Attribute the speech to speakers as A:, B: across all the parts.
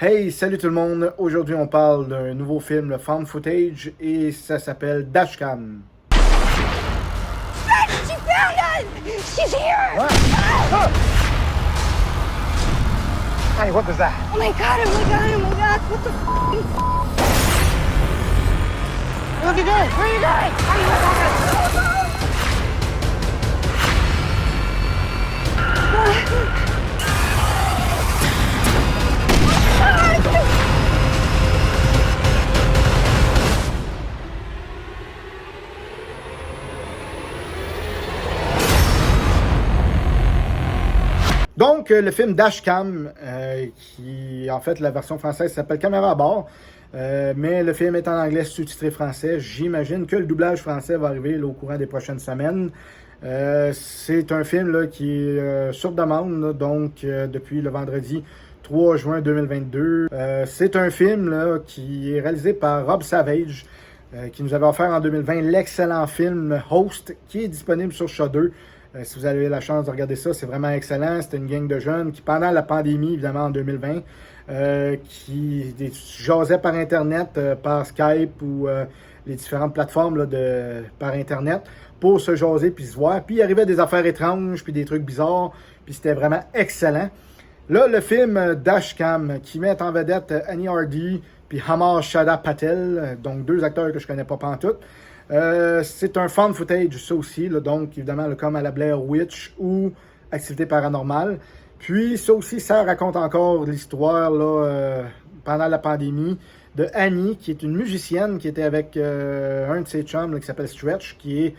A: Hey, salut tout le monde! Aujourd'hui, on parle d'un nouveau film, le Found Footage, et ça s'appelle Dashcam.
B: She found us! She's here!
C: What? Oh! Honey, what was that?
B: Oh my god, oh my god, oh my god, what the f***?
C: Look at this! Where are you going? Honey, what's happening?
A: Donc, le film Dashcam, qui, en fait, la version française s'appelle Caméra à bord, mais le film est en anglais sous-titré français. J'imagine que le doublage français va arriver là, au courant des prochaines semaines. C'est un film là, qui est sur demande, là, donc depuis le vendredi 3 juin 2022. C'est un film là, qui est réalisé par Rob Savage, qui nous avait offert en 2020 l'excellent film Host, qui est disponible sur Shudder. Si vous avez la chance de regarder ça, c'est vraiment excellent. C'était une gang de jeunes qui, pendant la pandémie, évidemment, en 2020, qui jasaient par Internet, par Skype ou les différentes plateformes là, par Internet pour se jaser puis se voir. Puis il arrivait des affaires étranges puis des trucs bizarres. Puis c'était vraiment excellent. Là, le film Dashcam, qui met en vedette Annie Hardy puis Hamar Shada Patel, donc deux acteurs que je connais pas pantoute. C'est un found footage, ça aussi, là, donc évidemment là, comme à la Blair Witch ou Activité paranormale. Puis ça aussi, ça raconte encore l'histoire là, pendant la pandémie de Annie, qui est une musicienne qui était avec un de ses chums là, qui s'appelle Stretch, qui est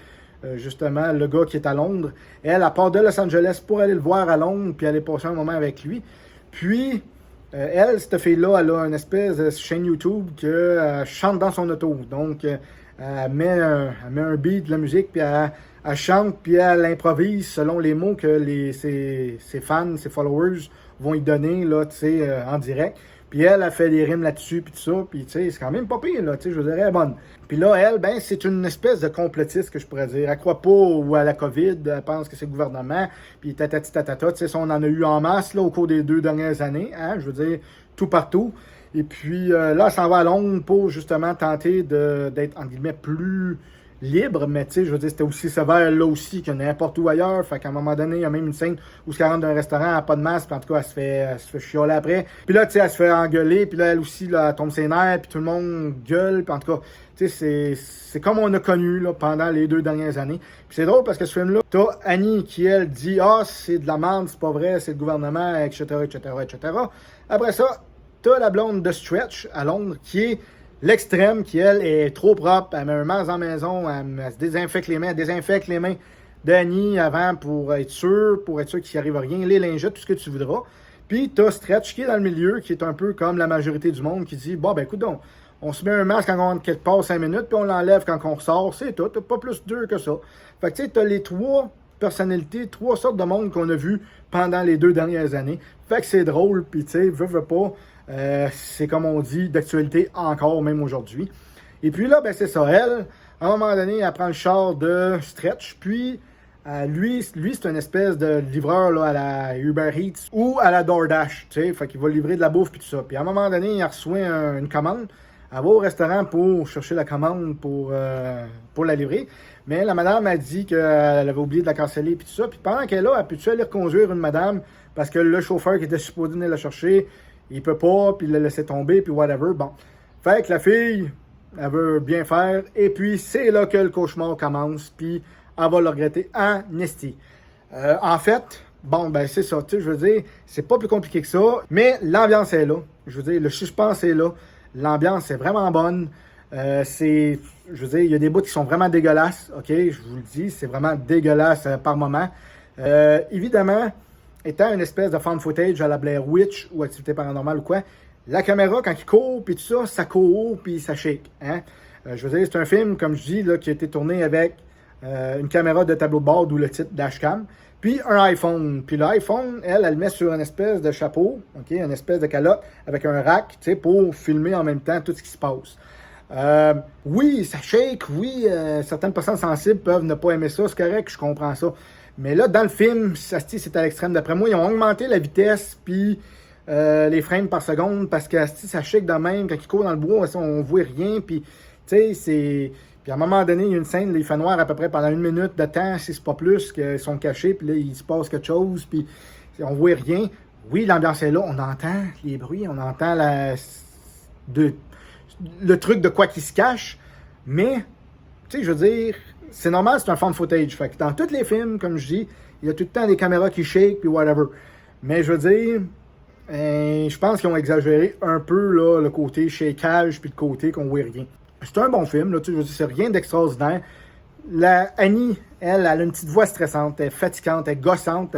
A: justement le gars qui est à Londres. Elle part de Los Angeles pour aller le voir à Londres, puis aller passer un moment avec lui. Puis elle, cette fille-là, elle a une espèce de chaîne YouTube qu'elle chante dans son auto. Donc elle met un beat de la musique, puis elle chante, puis elle improvise selon les mots que ses fans, ses followers vont y donner là, en direct. Puis elle fait des rimes là-dessus, puis tout ça, puis c'est quand même pas pire, là, je veux dire, elle est bonne. Puis là, elle, ben, c'est une espèce de complotiste, que je pourrais dire. Elle croit pas à la COVID, elle pense que c'est le gouvernement, puis tatati tatata, ça, on en a eu en masse, là, au cours des 2 dernières années, hein, je veux dire, tout partout. Et puis là, elle s'en va à Londres pour justement tenter d'être, entre guillemets, plus libre, mais tu sais, je veux dire, c'était aussi sévère là aussi que n'importe où ailleurs. Fait qu'à un moment donné, il y a même une scène où elle rentre d'un restaurant, elle n'a pas de masque, puis en tout cas, elle se fait chioler après. Puis là, tu sais, elle se fait engueuler, puis là, elle aussi, là, elle tombe ses nerfs, puis tout le monde gueule, puis en tout cas, tu sais, c'est comme on a connu là, pendant les 2 dernières années. Puis c'est drôle parce que ce film-là, t'as Annie qui, elle, dit « Ah, c'est de la merde, c'est pas vrai, c'est le gouvernement, etc., etc., etc. » Après ça, t'as la blonde de Stretch à Londres qui est l'extrême, qui elle est trop propre, elle met un masque en maison, elle se désinfecte les mains, elle désinfecte les mains d'Annie avant pour être sûr qu'il n'y arrive rien, les lingettes, tout ce que tu voudras. Puis t'as Stretch qui est dans le milieu, qui est un peu comme la majorité du monde, qui dit bon ben écoute donc, on se met un masque quand on rentre quelque part 5 minutes, puis on l'enlève quand on ressort, c'est tout, pas plus dur que ça. Fait que tu sais, t'as les 3 personnalités, 3 sortes de monde qu'on a vu pendant les 2 dernières années. Fait que c'est drôle, puis tu sais, veux pas. C'est comme on dit, d'actualité encore, même aujourd'hui. Et puis là, ben c'est ça, elle, à un moment donné, elle prend le char de Stretch, puis lui c'est une espèce de livreur là, à la Uber Eats ou à la DoorDash, tu sais, fait qu'il va livrer de la bouffe puis tout ça. Puis à un moment donné, il reçoit une commande, elle va au restaurant pour chercher la commande pour la livrer, mais la madame a dit qu'elle avait oublié de la canceller puis tout ça, puis pendant qu'elle est là, elle peut-tu aller reconduire une madame, parce que le chauffeur qui était supposé venir la chercher, il peut pas, puis il l'a laissé tomber, puis whatever. Bon. Fait que la fille, elle veut bien faire, et puis c'est là que le cauchemar commence, puis elle va le regretter en esti. En fait, bon, ben c'est ça, tu sais, je veux dire, c'est pas plus compliqué que ça, mais l'ambiance est là. Je veux dire, le suspense est là. L'ambiance est vraiment bonne. Je veux dire, il y a des bouts qui sont vraiment dégueulasses, ok? Je vous le dis, c'est vraiment dégueulasse par moment. Évidemment, étant une espèce de found footage à la Blair Witch ou Activité paranormale ou quoi, la caméra, quand il court, puis tout ça, ça court, puis ça shake. Hein? Je veux dire, c'est un film, comme je dis, là, qui a été tourné avec une caméra de tableau de bord, d'où le titre Dashcam, puis un iPhone. Puis l'iPhone, elle le met sur une espèce de chapeau, ok, une espèce de calotte, avec un rack, tu sais, pour filmer en même temps tout ce qui se passe. Oui, ça shake, oui, certaines personnes sensibles peuvent ne pas aimer ça, c'est correct, je comprends ça. Mais là, dans le film, ça c'est à l'extrême. D'après moi, ils ont augmenté la vitesse, puis les frames par seconde, parce que ça chic de même, quand il court dans le bois, on voit rien, puis tu sais, c'est... Puis à un moment donné, il y a une scène, là, il fait noir à peu près pendant 1 minute de temps, si c'est pas plus, qu'ils sont cachés, puis là, il se passe quelque chose, puis on voit rien. Oui, l'ambiance est là, on entend les bruits, on entend le truc de quoi qui se cache, mais, tu sais, je veux dire, c'est normal, c'est un fan footage. Fait que dans tous les films, comme je dis, il y a tout le temps des caméras qui shake, puis whatever. Mais je veux dire, je pense qu'ils ont exagéré un peu là, le côté shakeage, puis le côté qu'on voit rien. C'est un bon film, là, tu sais, je veux dire, c'est rien d'extraordinaire. Annie, elle a une petite voix stressante, elle est fatigante, elle est gossante,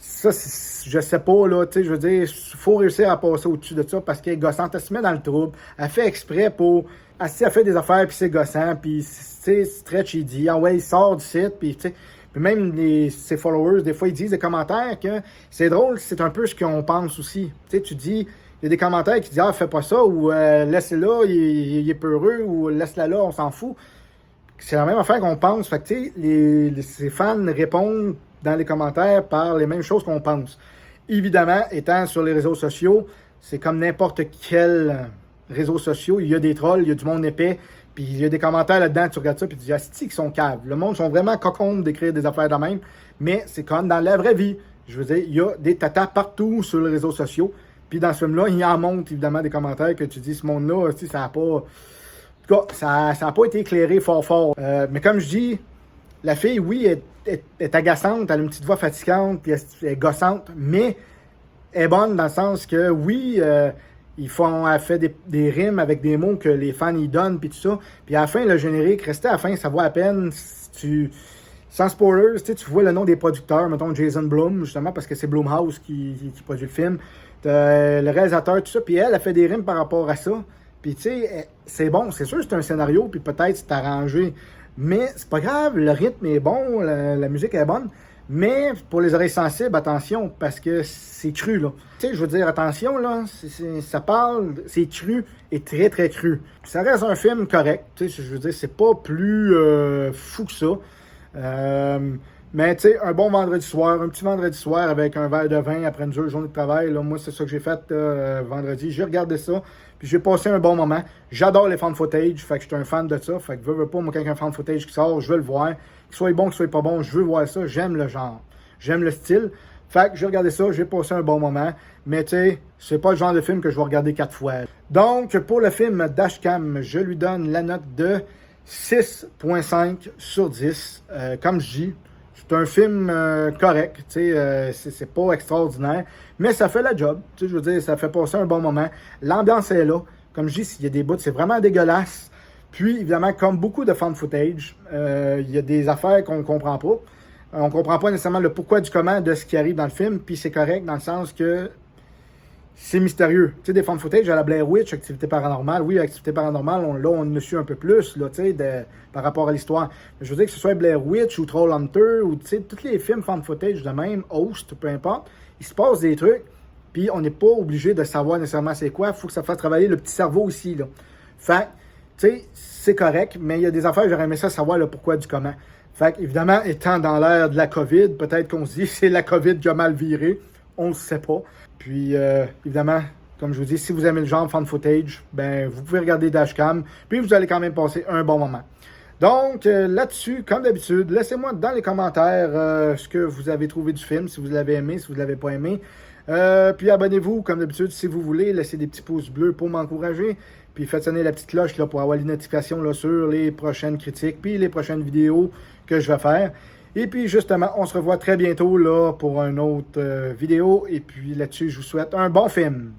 A: ça, je sais pas, là, tu sais, je veux dire, il faut réussir à passer au-dessus de ça parce qu'elle est gossante, elle se met dans le trouble, elle fait exprès pour... Elle fait des affaires, puis c'est gossant, puis c'est très cheesy. Ah ouais, il sort du site, puis tu sais... Puis même ses followers, des fois, ils disent des commentaires que c'est drôle, c'est un peu ce qu'on pense aussi. Tu sais, tu dis... Il y a des commentaires qui disent « Ah, fais pas ça » ou « Laisse-le là, il est peureux » ou « Laisse-la là, on s'en fout ». C'est la même affaire qu'on pense. Fait que, tu sais, ces fans répondent dans les commentaires par les mêmes choses qu'on pense. Évidemment, étant sur les réseaux sociaux, c'est comme n'importe quel réseau social. Il y a des trolls, il y a du monde épais, puis il y a des commentaires là-dedans, tu regardes ça, puis tu dis « Asti qu'ils sont caves ». Le monde sont vraiment cocoons d'écrire des affaires de même, mais c'est comme dans la vraie vie. Je veux dire, il y a des tatas partout sur les réseaux sociaux. Puis dans ce film-là, il en monte évidemment des commentaires que tu dis, ce monde-là, ça n'a pas... En tout cas, ça n'a pas été éclairé fort. Mais comme je dis, la fille, oui, est agaçante, elle a une petite voix fatigante, puis elle est gossante, mais elle est bonne dans le sens que, oui, elle fait des rimes avec des mots que les fans y donnent, puis tout ça. Puis à la fin, le générique, restait à la fin, ça vaut à peine. Sans spoilers, tu vois le nom des producteurs, mettons Jason Blum, justement, parce que c'est Blumhouse qui produit le film. Le réalisateur, tout ça, puis elle a fait des rimes par rapport à ça. Puis tu sais, c'est bon, c'est sûr que c'est un scénario, puis peut-être c'est arrangé, mais c'est pas grave, le rythme est bon, la musique est bonne, mais pour les oreilles sensibles, attention, parce que c'est cru, là. Tu sais, je veux dire, attention, là, ça parle, c'est cru et très, très cru. Ça reste un film correct, tu sais, je veux dire, c'est pas plus fou que ça. Mais tu sais, un bon vendredi soir, un petit vendredi soir avec un verre de vin après une dure journée de travail, là, moi c'est ça que j'ai fait vendredi. J'ai regardé ça, puis j'ai passé un bon moment. J'adore les fan footage, fait que je suis un fan de ça. Fait que veux pas, moi quand il y a un fan footage qui sort, je veux le voir. Qu'il soit bon, qu'il soit pas bon, je veux voir ça. J'aime le genre, j'aime le style. Fait que j'ai regardé ça, j'ai passé un bon moment. Mais tu sais, c'est pas le genre de film que je vais regarder 4 fois. Donc pour le film Dashcam, je lui donne la note de 6.5 sur 10. Comme je dis, c'est un film correct, tu sais, c'est pas extraordinaire, mais ça fait la job, tu sais, je veux dire, ça fait passer un bon moment. L'ambiance est là, comme je dis, s'il y a des bouts, c'est vraiment dégueulasse. Puis, évidemment, comme beaucoup de fan footage, il y a des affaires qu'on comprend pas. On comprend pas nécessairement le pourquoi du comment de ce qui arrive dans le film, puis c'est correct dans le sens que c'est mystérieux. Tu sais, des fan footage à la Blair Witch, Activité paranormale. Oui, Activité paranormale, on a su un peu plus, là, tu sais, par rapport à l'histoire. Mais je veux dire que ce soit Blair Witch ou Trollhunter, ou tu sais, tous les films fan footage de même, Host, peu importe, il se passe des trucs, puis on n'est pas obligé de savoir nécessairement c'est quoi. Il faut que ça fasse travailler le petit cerveau aussi, là. Fait tu sais, c'est correct, mais il y a des affaires, j'aurais aimé ça savoir le pourquoi du comment. Fait évidemment, étant dans l'ère de la COVID, peut-être qu'on se dit c'est la COVID qui a mal viré. On ne sait pas. Puis, évidemment, comme je vous dis, si vous aimez le genre fan footage, ben vous pouvez regarder Dashcam, puis vous allez quand même passer un bon moment. Donc, là-dessus, comme d'habitude, laissez-moi dans les commentaires ce que vous avez trouvé du film, si vous l'avez aimé, si vous ne l'avez pas aimé. Puis abonnez-vous, comme d'habitude, si vous voulez, laissez des petits pouces bleus pour m'encourager. Puis faites sonner la petite cloche là, pour avoir les notifications là, sur les prochaines critiques, puis les prochaines vidéos que je vais faire. Et puis justement, on se revoit très bientôt là, pour une autre vidéo. Et puis là-dessus, je vous souhaite un bon film.